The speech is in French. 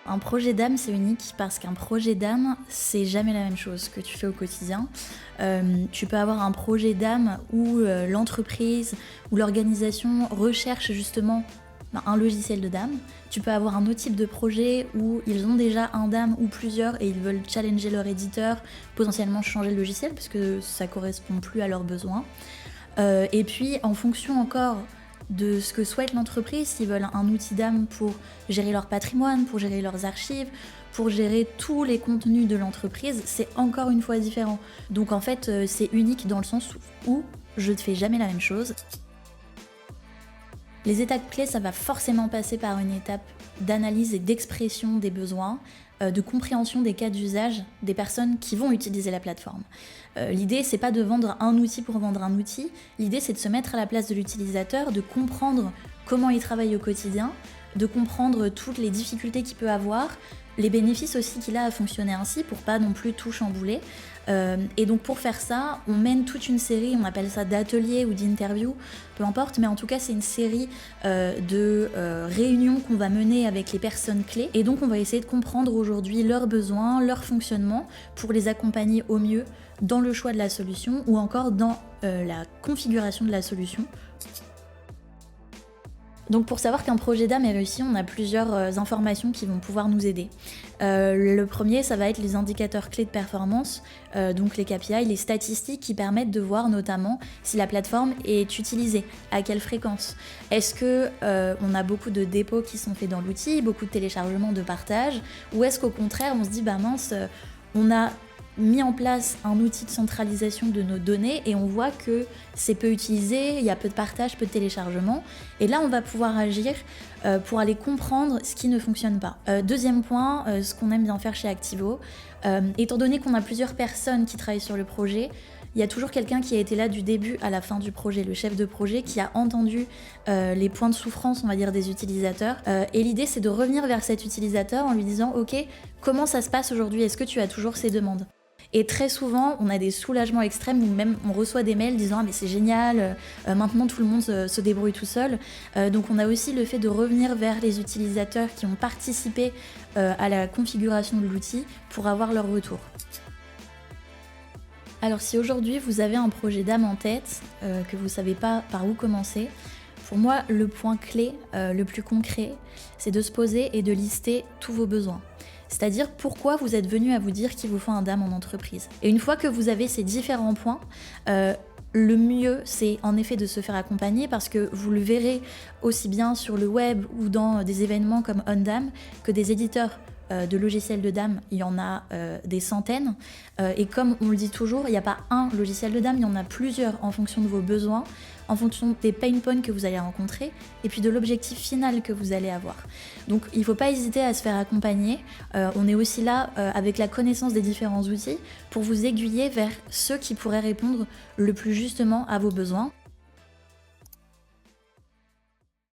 Un projet d'âme, c'est unique parce qu'un projet d'âme, c'est jamais la même chose que tu fais au quotidien. Tu peux avoir un projet d'âme où l'entreprise ou l'organisation recherche justement un logiciel de DAM. Tu peux avoir un autre type de projet où ils ont déjà un DAM ou plusieurs et ils veulent challenger leur éditeur, potentiellement changer le logiciel parce que ça correspond plus à leurs besoins. Et puis en fonction encore de ce que souhaite l'entreprise, s'ils veulent un outil d'âme pour gérer leur patrimoine, pour gérer leurs archives, pour gérer tous les contenus de l'entreprise, c'est encore une fois différent. Donc en fait, c'est unique dans le sens où je ne fais jamais la même chose. Les étapes clés, ça va forcément passer par une étape d'analyse et d'expression des besoins, de compréhension des cas d'usage des personnes qui vont utiliser la plateforme. L'idée, c'est pas de vendre un outil pour vendre un outil, l'idée c'est de se mettre à la place de l'utilisateur, de comprendre comment il travaille au quotidien, de comprendre toutes les difficultés qu'il peut avoir, les bénéfices aussi qu'il a à fonctionner ainsi pour pas non plus tout chambouler. Et donc pour faire ça, on mène toute une série, on appelle ça d'ateliers ou d'interviews, peu importe, mais en tout cas c'est une série de réunions qu'on va mener avec les personnes clés. Et donc on va essayer de comprendre aujourd'hui leurs besoins, leur fonctionnement, pour les accompagner au mieux dans le choix de la solution ou encore dans la configuration de la solution. Donc pour savoir qu'un projet d'âme est réussi, on a plusieurs informations qui vont pouvoir nous aider. Le premier, ça va être les indicateurs clés de performance, donc les KPI, les statistiques qui permettent de voir notamment si la plateforme est utilisée, à quelle fréquence. Est-ce que on a beaucoup de dépôts qui sont faits dans l'outil, beaucoup de téléchargements, de partage, ou est-ce qu'au contraire on se dit bah mince, on a mis en place un outil de centralisation de nos données et on voit que c'est peu utilisé, il y a peu de partage, peu de téléchargement. Et là, on va pouvoir agir pour aller comprendre ce qui ne fonctionne pas. Deuxième point, ce qu'on aime bien faire chez Activo, étant donné qu'on a plusieurs personnes qui travaillent sur le projet, il y a toujours quelqu'un qui a été là du début à la fin du projet, le chef de projet qui a entendu les points de souffrance, on va dire, des utilisateurs. Et l'idée, c'est de revenir vers cet utilisateur en lui disant « Ok, comment ça se passe aujourd'hui? Est-ce que tu as toujours ces demandes ?» Et très souvent, on a des soulagements extrêmes où même on reçoit des mails disant « Ah mais c'est génial, maintenant tout le monde se débrouille tout seul ». Donc on a aussi le fait de revenir vers les utilisateurs qui ont participé à la configuration de l'outil pour avoir leur retour. Alors si aujourd'hui vous avez un projet d'âme en tête, que vous ne savez pas par où commencer, pour moi le point clé, le plus concret, c'est de se poser et de lister tous vos besoins. C'est-à-dire pourquoi vous êtes venu à vous dire qu'il vous faut un DAM en entreprise. Et une fois que vous avez ces différents points, le mieux c'est en effet de se faire accompagner parce que vous le verrez aussi bien sur le web ou dans des événements comme OnDAM que des éditeurs de logiciels de DAM, il y en a des centaines. Et comme on le dit toujours, il n'y a pas un logiciel de DAM, il y en a plusieurs en fonction de vos besoins, en fonction des pain points que vous allez rencontrer et puis de l'objectif final que vous allez avoir. Donc il ne faut pas hésiter à se faire accompagner. On est aussi là avec la connaissance des différents outils pour vous aiguiller vers ceux qui pourraient répondre le plus justement à vos besoins.